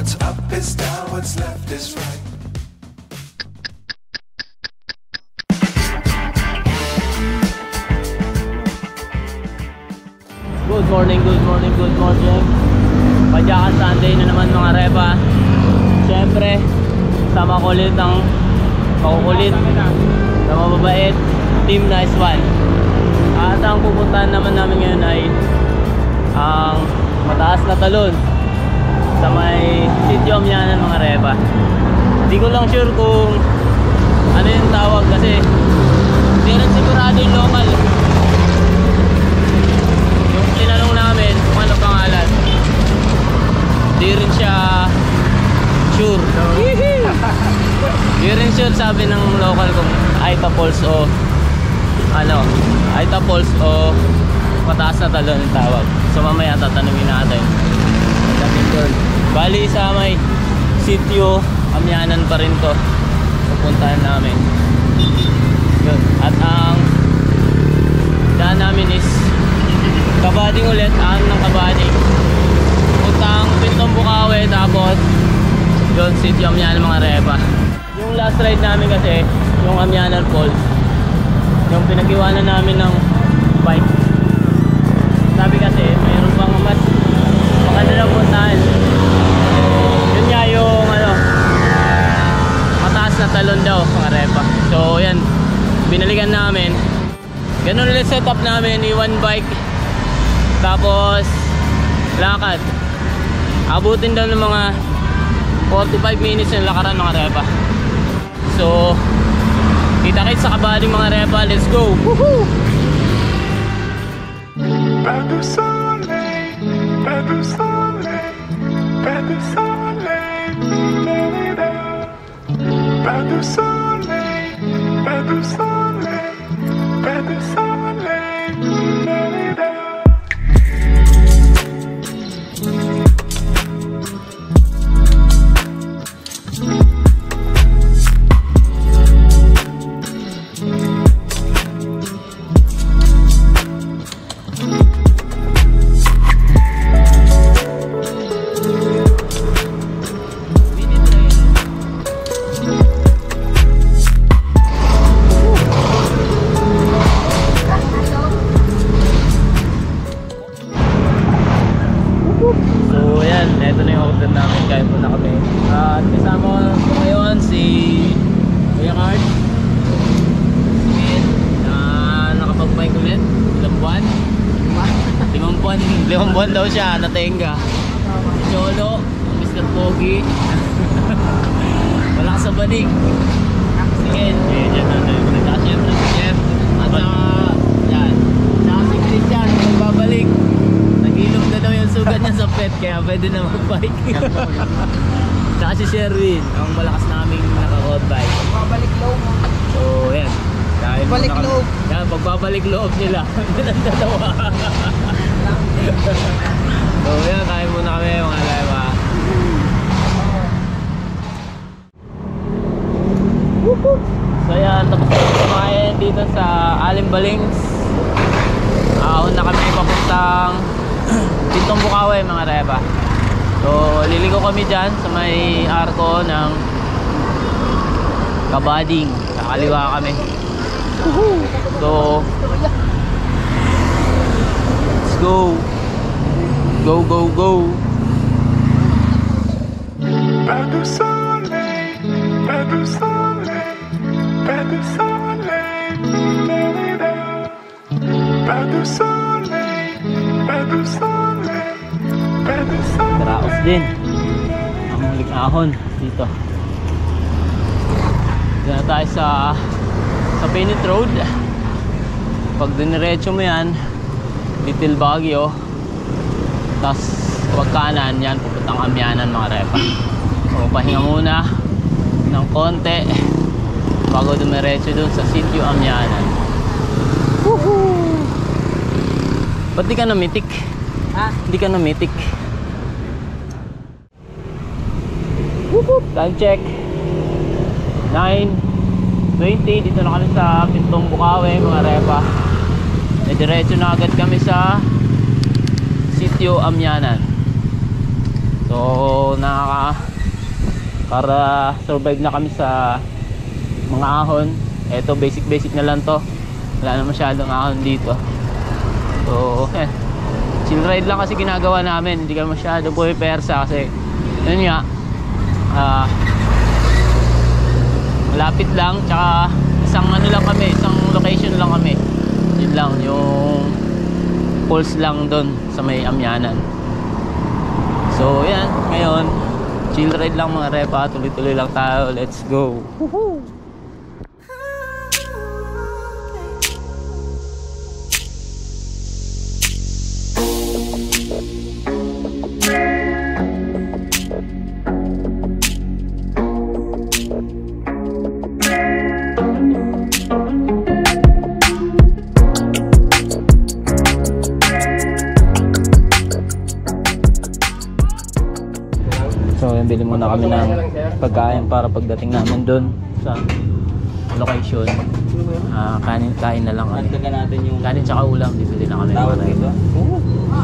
What's up is down, what's left is right. Good morning, good morning, good morning. Padyakan Sunday na naman mga repa. Siyempre, sa makukulit na mababait Team Nice One. At ang pupuntahan naman namin ngayon ay ang mataas na talon sa may Sitio Amianan mga repa. Hindi ko lang sure kung ano yung tawag kasi hindi rin sigurado yung local. Yung tinanong namin kung ano pangalan, hindi rin siya sure. Hindi rin sure sabi ng local kung Aita Falls o ano, Aita Falls o mataas na talon yung tawag. So mamaya tatanungin natin. Bali sa may Sitio Amianan pa rin to pupuntahan namin. Yun. At ang daan namin is Kabading ulit, ng Kabading puntang Pintong Bukawi, tapos yun Sitio Amianan mga repa. Yung last ride namin kasi yung Amianan Falls, yung pinag-iwanan namin ng bike. Sabi kasi mayroon pang mas maganda na puntahan. Yun nga yung ano, mataas na talon daw mga repa. So yan, binalikan namin. Ganun ulit setup namin, iwan bike tapos lakad. Abutin daw ng mga 45 minutes yung lakaran mga repa. So kita-kits sa Kabading mga repa. Let's go! Woohoo! Pas de soleil, pas de soleil, pas de soleil, pas de soleil, pas de soleil, pas de soleil. Limang buwan daw siya, natenga. Si Cholo, Mr. Pogi. Malakas sa banig. Sige, dyan natin. Siyempre si Jeff. At yan. Saka si Christian, magbabalik. Nag-ilog na daw yung sugat niya sa pet, kaya pwede na mag-bike. Saka si Sherwin, ang malakas naming naka-road bike. Pagbabalik loob. So, yan. Pagbabalik loob. Yan, pagbabalik loob nila. Ang dalawa. So yan, kain muna kami mga lema. So yan, tapos na kumain dito sa Alimbalings. Una kami papuntang Pintong Bukawi mga repa. So liligo kami dyan sa may arko ng Kabading. Sa kaliwa kami. So let's go. Go, go, go. Pas de soleil, pas de soleil, pas de soleil, pas de soleil, pas de soleil, pas de soleil. Karaos din. Ang muling ahon dito. Dito na tayo sa Pinit Road. Pag diniretso mo yan, Little Baguio, tapos wag kanan, yan pupuntang Amianan mga repa. So pahinga muna ng konti bago dumiretso dun sa Sitio Amianan. Woohoo! Ba't di ka namitik? Ha? Hindi ka namitik. Woohoo! Time check 9:20. Dito na kami sa Pintong Bukawi mga repa. Diretso na agad kami sa Sitio Amianan. So para survive na kami sa mga ahon. Eto basic na lang to, wala na masyadong ahon dito. So chill ride lang kasi ginagawa namin, hindi ka masyado pumipersa kasi yun nga, malapit lang, tsaka isang ano lang kami, isang location lang kami, yun lang, yung pulse lang doon sa may Amyanan. So yan, ngayon chill ride lang mga repa, tuloy-tuloy lang tayo, let's go. Woohoo! So yan, bili muna kami ng pagkain para pagdating namin doon sa location. Kain na lang kami. Kanin tsaka ulam, bibili na kami.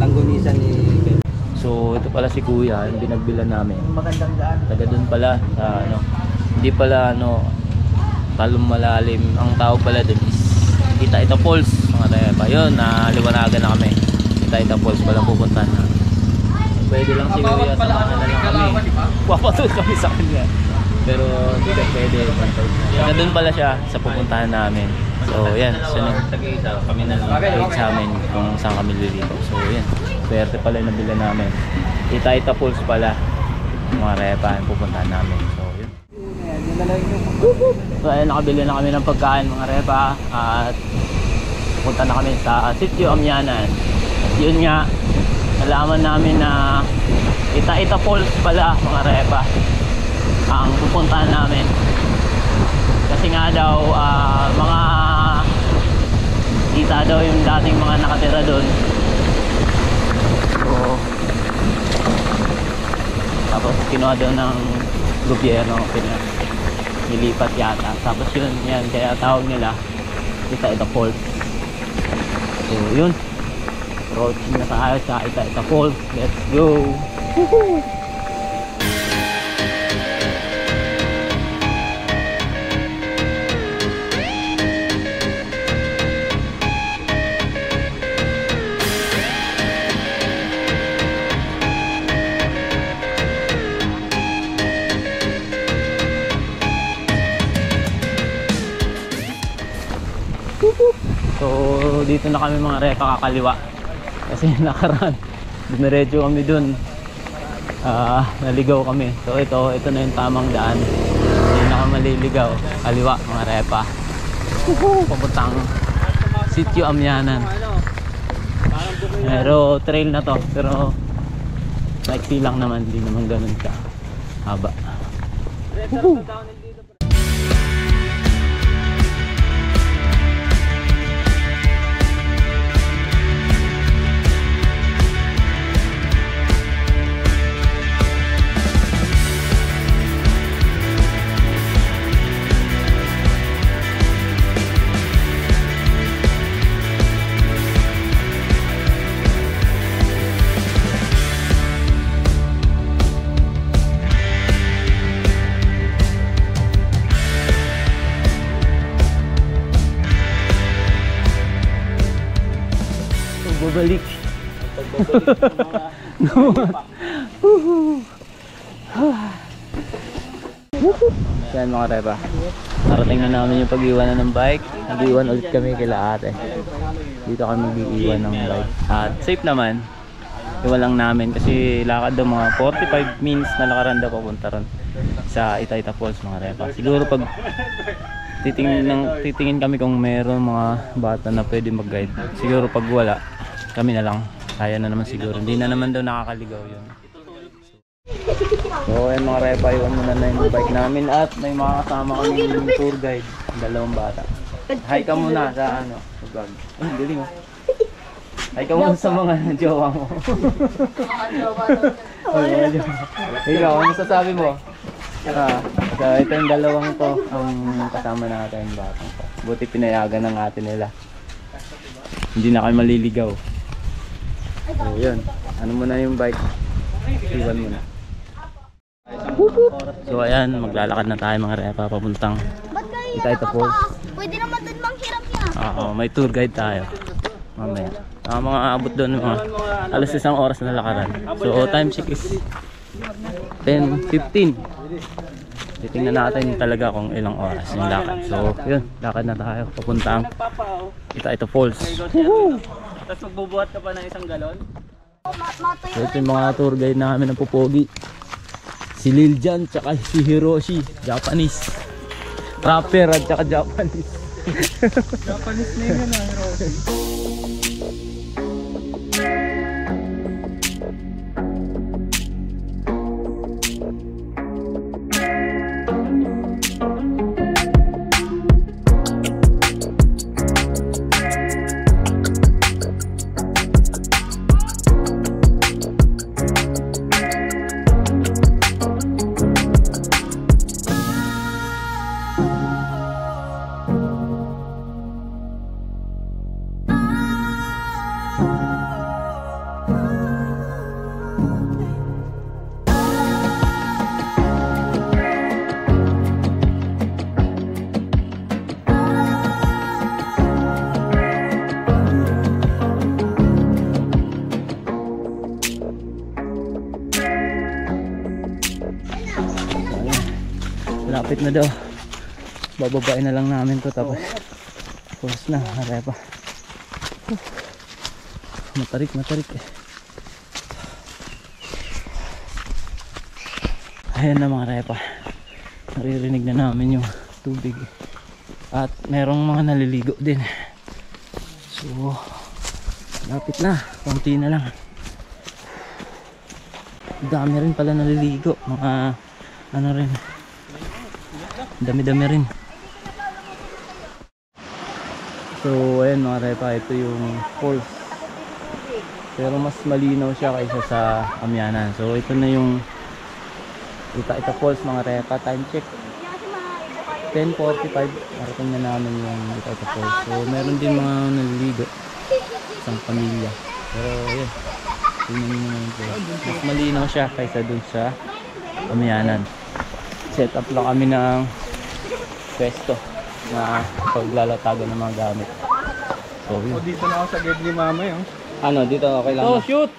Langgunisan ni Ben. So ito pala si Kuya, yung binagbilan namin. Magandang daan. Taga doon pala sa ano, hindi pala ano, talong malalim. Ang tawag pala doon is Ita-Ita Falls, mga repa. Yun, naliwanagan na kami. Ita-Ita Falls pala pupuntahan na. Pwede lang si Kuya, samahan na lang kami. Papatol kami sa kanya. Pero hindi ka pwede. Taga doon pala siya sa pupuntahan namin. So yan, sunod kami na lang wait sa amin kung saan kami lilito. So yan, swerte pala yung nabila namin. Ita-Ita Falls pala, mga repa yung pupuntahan namin. So yun. So ayun, nakabili na kami ng pagkain mga repa. At pupunta na kami sa Sitio Amyanan. At yun nga, nalaman namin na Ita-Ita Falls pala mga repa ang pupuntahan namin. Kasi nga daw mga kita daw yung dating mga nakatira doon. So tapos kinuha daw ng gobyerno, nilipat yata. Tapos yun, yan, kaya tawag nila Ita-Ita Falls. So yun, approaching na tayo sa Ita-Ita Falls. Let's go! Woohoo! So dito na kami mga repa kakaliwa kasi nakaraan dumiretso kami dun, naligaw kami. So ito na yung tamang daan, hindi na kami maliligaw. Kaliwa mga repa, papuntang Sitio Amyanan. Pero trail na to, pero maiksi lang naman, hindi naman ganun ka haba. Pagbabalik. Yan mga repa, narating na namin yung pag-iwanan ng bike. Nag-iwan ulit kami kila ate. Dito kami mag-iwan ng bike. At safe naman, iwan lang namin kasi lakad daw mga 45 minutes na lakaran daw papunta ron sa Ita-Ita Falls mga repa. Siguro pag titingin kami kung meron mga bata na pwede mag-guide. Siguro pag wala, kami na lang. Kaya na naman siguro. Hindi na naman daw nakakaligaw yun. So ayun mga repa, iwan muna na yung bike namin at may mga kasama kaming tour guide, dalawang bata. Hi ka muna sa ano, sa vlog. Ay, galing oh. Hi ka muna sa mga jowa mo. Ikaw, ano sasabi mo? So ito yung dalawang to ang kasama natin yung batang to. Buti pinayagan ng ate nila, hindi na kayo maliligaw. So yun, ano mo na yung bike. Iwan mo na. So ayan, maglalakad na tayo mga repa papuntang Ba't kayo Itaita Falls. Pwede naman din manghiram yan. Oo, may tour guide tayo mamaya. Mga abot doon mga alas 1 oras na lakaran. So time check is 10:15. Titingnan natin talaga kung ilang oras yung lakad. So yun, lakad na tayo papuntang Itaita Falls. Tapos magbubuhat ka pa ng isang galon? So ito yung mga tour guide namin ng pupogi. Si Liljan tsaka si Hiroshi, Japanese. Rapper at tsaka Japanese. Japanese name yun ah, Hiroshi. Lapit na daw. Bababain na lang namin to tapos pause na, arepa. Matarik eh. Ayan na mga repa. Naririnig na namin yung tubig. At merong mga naliligo din. So lapit na, konti na lang. Dami rin pala naliligo. Mga ano rin, dami-dami rin. So ayan mga repa, ito yung falls. Pero mas malinaw siya kaysa sa Amianan. So ito na yung Itaita Falls mga repa. Time check 10:45. Marating na namin yung Itaita Falls. So meron din mga naliligo, isang pamilya. Pero yun, tingnan nyo naman ito. Mas malinaw siya kaysa dun sa Amianan. Set up lang kami ng pwesto na paglalatagan ng mga gamit. So yun. O dito na ako sa gate ni mama yun. Ano, dito okay lang. Oh, shoot!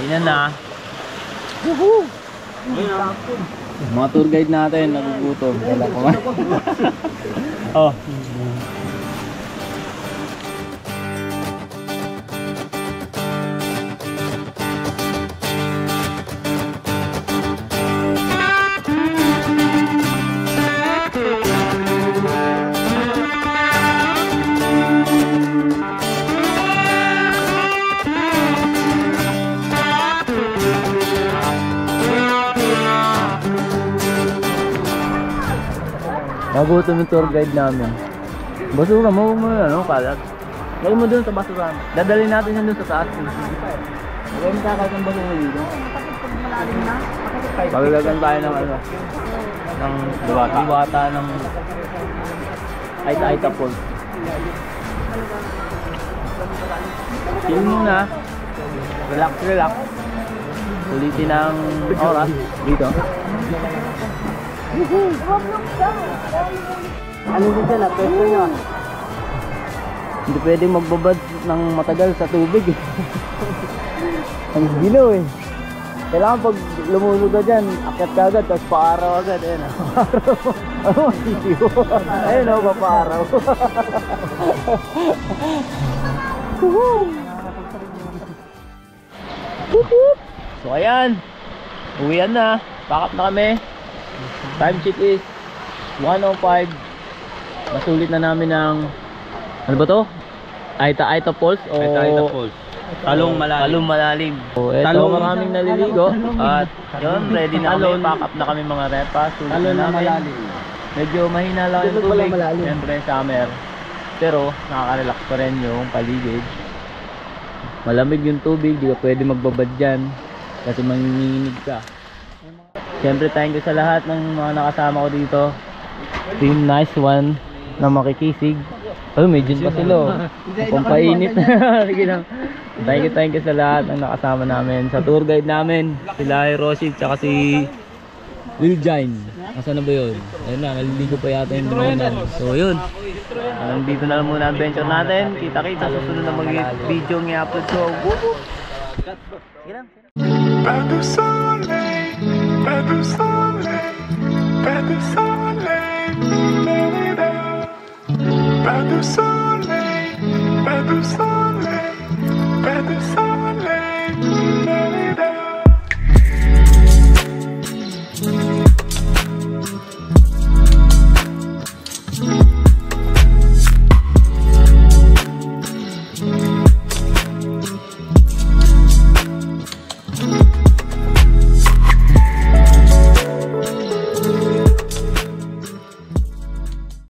Ayan na. Woohoo! Mga tour guide natin, nagugutom. Wala ko man. Oh. Nagutom yung tour guide namin. Basura mo, huwag mo yun, ano, kalat. Huwag mo dun sa basura. Dadalhin natin yan dun sa taas. Huwag mo kakalat ng basura dito. Paglagan tayo ng ano, ng diwata ng Aita Falls. Chill muna. Relax. Ulitin ang oras dito. Ano din sila? Pwesto nyo? Hindi pwedeng magbabad ng matagal sa tubig eh. Ang ginaw eh. Kailangan pag lumusog ka dyan, akyat ka agad, tapos paaraw agad. Ayun ah. Ano masisiyo? Ayun o, papaaraw. So ayan, uwian na. Pack up na kami. Time check is 1:05. Nasulit na namin ng ano ba to? Aita Falls o Aita Falls. Talong malalim. So, eto maraming naliligo at yun, ready na kami. Pack up na kami mga repa. Sulit na namin. Medyo mahina lang yung tubig. Siyempre summer. Pero nakaka-relax pa rin yung paligid. Malamig yung tubig, di ka pwede magbabad dyan kasi manginginig ka. Siyempre thank you sa lahat ng mga nakasama ko dito. Team Nice One na makikisig. Oh, may gin pa sila. Pampainit. Sige lang. Thank you sa lahat ng nakasama namin. Sa tour guide namin, sila Hiroshi tsaka si Lil Jine. Nasaan na ba yun? Ayun na, naliligo pa yata yung drone. So yun. Dito na lang muna ang adventure natin. Kita-kita susunod na mag-video ng i-upload ko. Sige lang. Pas de soleil, pas de soleil.